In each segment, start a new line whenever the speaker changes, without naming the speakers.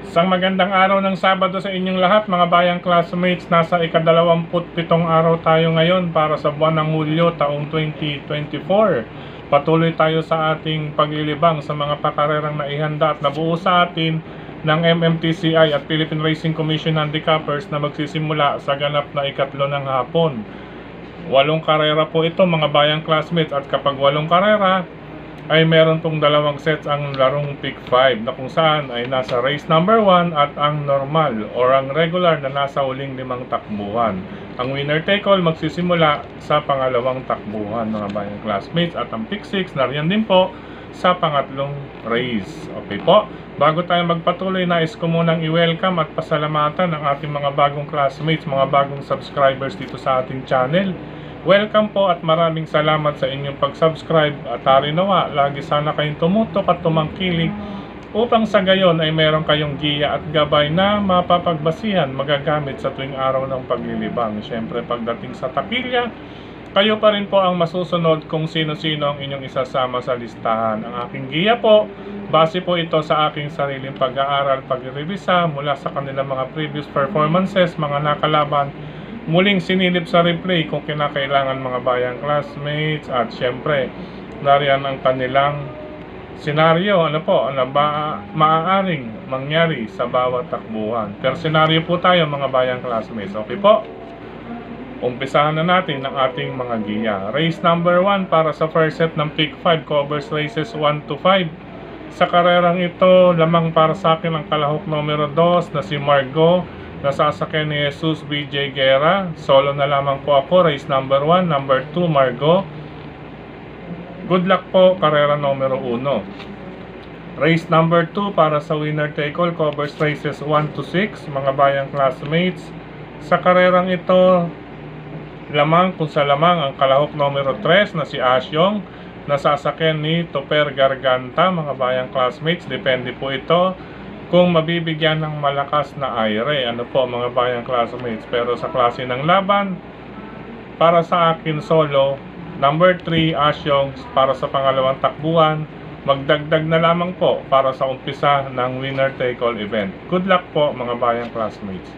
Isang magandang araw ng Sabado sa inyong lahat mga bayang classmates. Nasa ika-27 araw tayo ngayon para sa buwan ng Hulyo taong 2024. Patuloy tayo sa ating paglilibang sa mga pakarerang naihanda at nabuo sa atin ng MMTCI at Philippine Racing Commission Handicappers na magsisimula sa ganap na ikatlo ng hapon. 8 karera po ito mga bayang classmates, at kapag 8 karera ay meron pong dalawang sets ang larong pick 5 na kung saan ay nasa race number 1 at ang normal or ang regular na nasa huling 5 takbuhan. Ang winner take all magsisimula sa pangalawang takbuhan mga bayang classmates, at ang pick 6 nariyan din po sa pangatlong race. Okay po, bago tayo magpatuloy, nais ko munang i-welcome at pasalamatan ang ating mga bagong classmates, mga bagong subscribers dito sa ating channel. Welcome po at maraming salamat sa inyong pag-subscribe, at nawa lagi sana kayong tumutok at tumangkilig upang sa gayon ay meron kayong giya at gabay na mapapagbasihan, magagamit sa tuwing araw ng paglilibang. Siyempre pagdating sa takilya, kayo pa rin po ang masusunod kung sino-sino ang inyong isasama sa listahan. Ang aking giya po, base po ito sa aking sariling pag-aaral, pag-revisa mula sa kanilang mga previous performances, mga nakalaban, muling sinilip sa replay kung kinakailangan mga bayang classmates, at syempre nariyan ang kanilang senaryo, ano maaaring mangyari sa bawat takbuhan. Per senaryo po tayo mga bayang classmates. Okay po, umpisahan na natin ang ating mga giya. Race number 1 para sa first set ng pick 5 covers races 1 to 5. Sa karerang ito, lamang para sa akin ang kalahok numero 2 na si Margot, nasasakyan ni Jesus BJ Guerra. Solo na lamang po ako, race number 1, number 2 Margot. Good luck po, karera numero 1. Race number 2 para sa winner take all, covers races 1 to 6 mga bayang classmates. Sa karerang ito, lamang kung sa lamang ang kalahok numero 3 na si Asyong, nasasakyan ni Toper Garganta mga bayang classmates. Depende po ito kung mabibigyan ng malakas na aire, ano po mga bayang classmates. Pero sa klase ng laban, para sa akin solo, number 3 Asyong para sa pangalawang takbuhan, magdagdag na lamang po para sa umpisa ng winner take all event. Good luck po mga bayang classmates.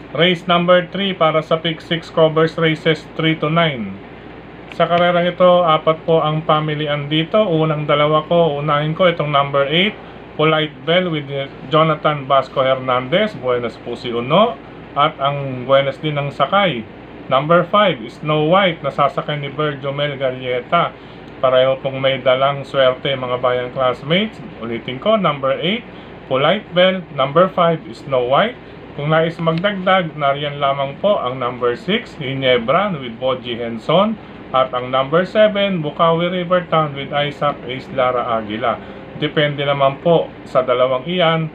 Race number 3 para sa pick 6 covers races 3 to 9. Sa karerang ito, 4 po ang pamilian dito. Unang dalawa ko, unahin ko itong number 8 Polite Bell with Jonathan Vasco Hernandez, buenas po si Uno, at ang buenas din ng sakay. Number 5 Snow White, nasasakay ni Virgil Mel Galleta. Pareho pong may dalang swerte mga bayang classmates. Ulitin ko, number 8 Polite Bell, number 5 Snow White. Kung nais magdagdag, nariyan lamang po ang number 6 Ginebra with Boji Henson, at ang number 7 Bukawi River Town with Isaac Ace Lara Aguila. Depende naman po sa dalawang iyan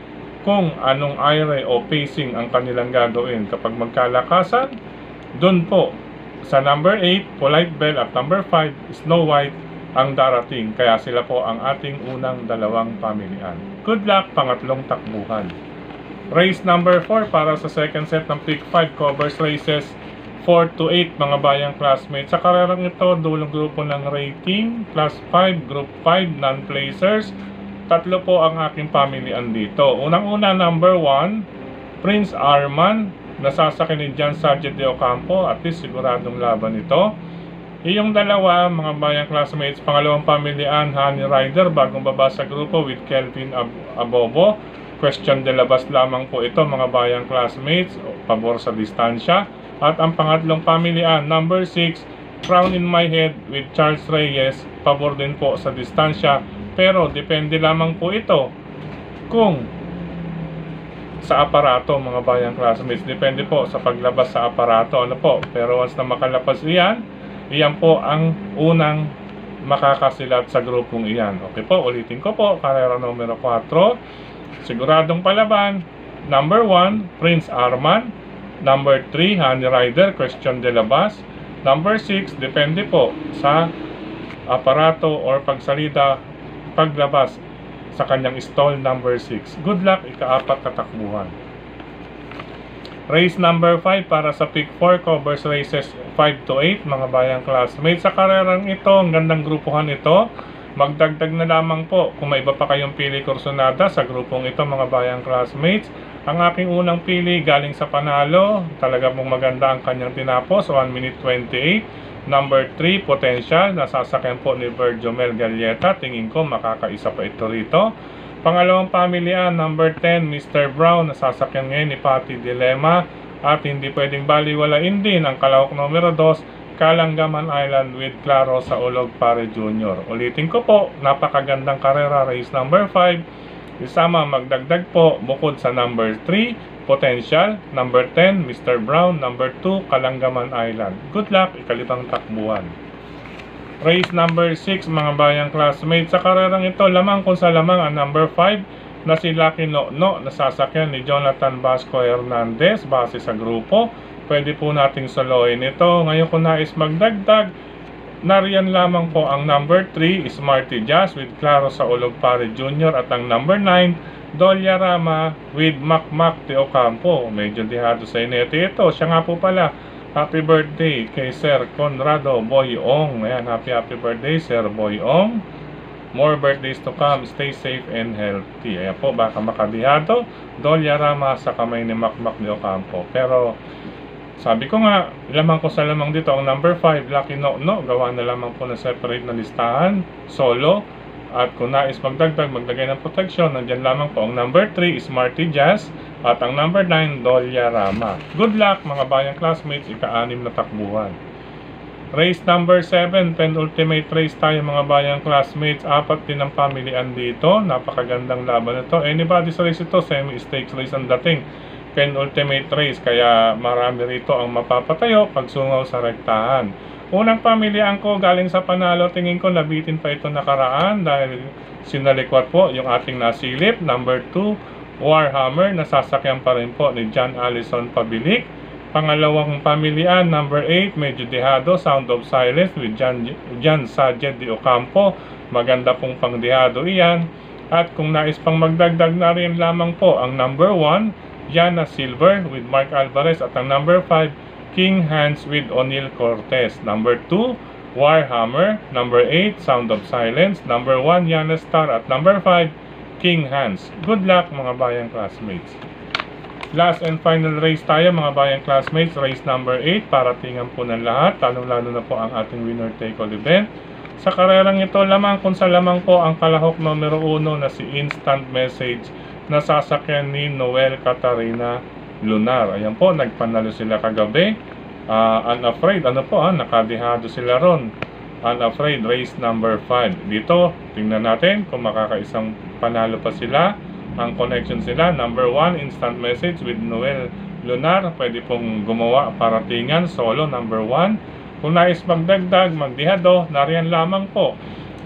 kung anong aire o pacing ang kanilang gagawin. Kapag magkalakasan, dun po sa number 8 Polite Bell at number 5 Snow White ang darating. Kaya sila po ang ating unang dalawang pamilian. Good luck pangatlong takbuhan. Race number 4 para sa second set ng pick 5 covers races 4 to 8 mga bayang classmates. Sa karerang ito, dulong grupo ng rating, class 5, group 5, non-placers. 3 po ang aking pamilian dito. Unang-una, number 1 Prince Arman, nasasakyan ni John Sargent de Ocampo. At least siguradong laban ito. Iyong dalawa mga bayang classmates, pangalawang pamilian Honey Rider, bagong baba sa grupo with Kelvin Abobo. Question de labas lamang po ito mga bayang classmates, pabor sa distansya. At ang pangatlong pamilian, number 6 Crown in My Head with Charles Reyes, pabor din po sa distansya. Pero depende lamang po ito kung sa aparato mga bayang classmates. Depende po sa paglabas sa aparato, ano po. Pero once na makalabas iyan po ang unang makakasilat sa grupong iyan. Okay po, ulitin ko po, karera numero 4 siguradong palaban. Number 1 Prince Arman, number 3 Honey Rider, question de labas. Number 6 depende po sa aparato or pagsalida paglabas sa kanyang stall number 6. Good luck ika-4 na takbuhan. Race number 5 para sa pick 4 covers races 5 to 8 mga bayang classmates. Sa karerang ito, ang gandang grupuhan ito. Magdagdag na lamang po kung may iba pa kayong pili kursonada sa grupong ito mga bayang classmates. Ang aking unang pili galing sa Panalo, talaga pong maganda ang kanyang tinapos, 1 minute 28. Number 3, Potential, nasasakyan po ni Virgil Mel Galleta, tingin ko makakaisa pa ito rito. Pangalawang pamilya, number 10, Mr. Brown, nasasakyan ngayon ni Patty Dilema. At hindi pwedeng baliwalain din ang kalahok numero 2, Kalanggaman Island with Claro sa Ulog Pare Jr. Ulitin ko po, napakagandang karera, race number 5. Isama magdagdag po bukod sa number 3, Potential, number 10, Mr. Brown, number 2, Kalanggaman Island. Good luck, ikalibang takbuhan. Race number 6 mga bayang classmates. Sa karerang ito, lamang kung sa lamang ang number 5 na si Lucky No, nasasakyan ni Jonathan Vasco Hernandez base sa grupo. Pwede po nating soloin ito. Ngayon kung nais magdagdag, nariyan lamang po ang number 3, Smarty Jazz with Claro sa Ulog Pare Jr. at ang number 9, Dolyarama with Macmac de Ocampo. Medyo dihado sa inete ito. Siya nga po pala. Happy birthday kay Sir Conrado Boyong. Ayan, happy birthday Sir Boyong. More birthdays to come. Stay safe and healthy. Ayan po, baka makadihado. Dolyarama sa kamay ni Macmac de Ocampo. Pero sabi ko nga, lamang ko sa lamang dito ang number 5, Lucky No, gawa na lamang po na separate na listahan, solo. At kung nais magdagdag, maglagay ng protection, nandyan lamang po ang number 3, Smarty Jazz, at ang number 9, Dolyarama. Good luck mga bayang classmates, ika-6 na takbuhan. Race number 7, penultimate race tayo mga bayang classmates, 4 din ang pamilian dito, napakagandang laban ito. Anybody's race ito, semi-stakes race ang dating. Penultimate race, kaya marami rito ang mapapatayo pag sungaw sa rektahan. Unang pamilihan ko galing sa Panalo, tingin ko nabitin pa ito nakaraan dahil sinalikwat po yung ating nasilip. Number 2, Warhammer, nasasakyan pa rin po ni John Allison Pabilik. Pangalawang pamilihan, number 8, medyo dihado, Sound of Silence with John Sajed de Ocampo. Maganda pong pangdihado iyan. At kung nais pang magdagdag na rin lamang po ang number 1, Yana Silver with Mark Alvarez at ang number 5, King Hands with O'Neil Cortez. Number 2, Warhammer. Number 8, Sound of Silence. Number 1, Yana Star at number 5, King Hands. Good luck mga bayang classmates. Last and final race tayo mga bayang classmates, race number 8, paratingan po ng lahat, talong-lalo na po ang ating winner take all event. Sa karerang ito, lamang kung sa lamang po ang kalahok numero 1 na si Instant Message, nasasakyan ni Noel Catarina Lunar. Ayan po, nagpanalo sila kagabi. Unafraid, nakadihado sila ron. Unafraid, race number 5. Dito, tingnan natin kung makakaisang panalo pa sila. Ang connection sila, number 1, Instant Message with Noel Lunar. Pwede pong gumawa paratingan, solo, number 1. Kung nais magdagdag, magdihado, nariyan lamang po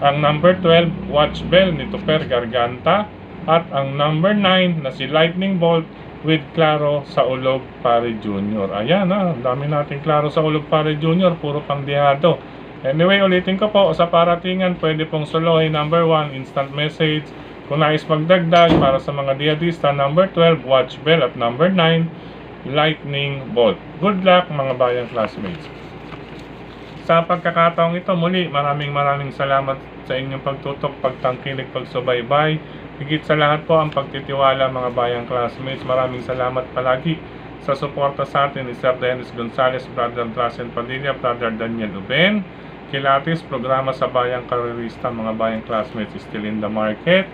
ang number 12, Watch Bell ni Tuper Garganta. At ang number 9 na si Lightning Bolt with Claro sa Ulog Pare Jr. Ayan dami natin Claro sa Ulog Pare Jr. Puro pang dihado. Anyway, ulitin ko po, sa paratingan pwede pong solohin number 1, Instant Message. Kung nais magdagdag para sa mga dihadista, number 12, Watch Bell at number 9, Lightning Bolt. Good luck mga bayang classmates. Sa pagkakataong ito muli, maraming salamat sa inyong pagtutok, pagtangkilik, pagsubaybay. Higit sa lahat po ang pagtitiwala mga bayang classmates. Maraming salamat palagi sa suporta sa atin ni Sir Dennis Gonzales, Brother Drasen Padilla, Brother Daniel Uben, Kilatis, programa sa bayang karerista mga bayang classmates still in the market.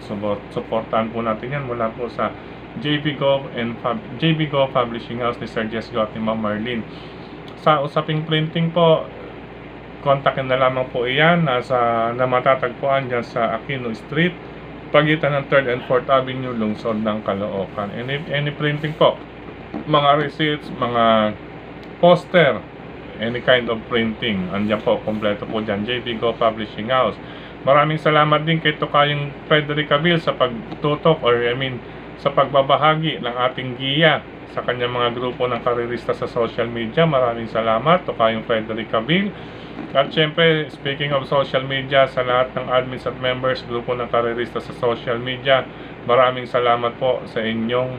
Suportahan po natin yan mula po sa JB Go Publishing House ni Sir Jess Gotti, Ma'am Marlene. Sa usaping printing po, kontakin na lamang po iyan na matatagpuan dyan sa Aquino Street, pagitan ng 3rd and 4th Avenue, lungsod ng Caloocan. Any printing po, mga receipts, mga poster, any kind of printing, andyan po, kompleto po dyan, JB Go Publishing House. Maraming salamat din kay Tokayong Frederick Abil sa pagtutok sa pagbabahagi ng ating giya sa kanyang mga grupo ng karerista sa social media. Maraming salamat Tokayong Frederick Abil. At syempre, speaking of social media, sa lahat ng admins at members grupo ng karerista sa social media, maraming salamat po sa inyong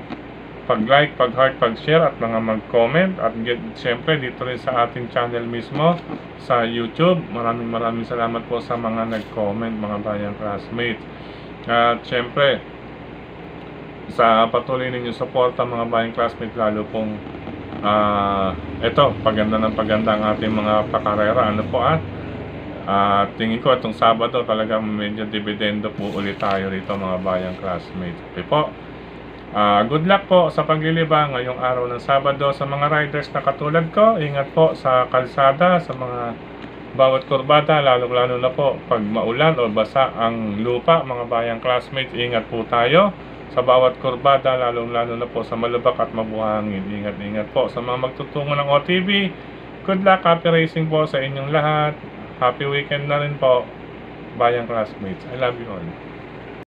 pag-like, pag-heart, pag-share at mga mag-comment. At siyempre dito rin sa ating channel mismo sa YouTube. Maraming salamat po sa mga nag-comment, mga bayang classmates. At siyempre sa patuloy ninyong suporta, mga bayang classmates, lalo pong paganda ng paganda ang ating mga pakarera. Tingin ko itong Sabado talagang medyo dividendo po ulit tayo rito, mga bayang classmates. Okay po. Good luck po sa paglilibang ngayong araw ng Sabado sa mga riders na katulad ko. Ingat po sa kalsada, sa mga bawat kurbada, lalo na po pag maulan o basa ang lupa, mga bayang classmates. Ingat po tayo sa bawat kurbada, lalo na po sa malubak at mabuhangin. Ingat po sa mga magtutungo ng OTV. Good luck, happy racing po sa inyong lahat. Happy weekend na rin po, bayang classmates. I love you all.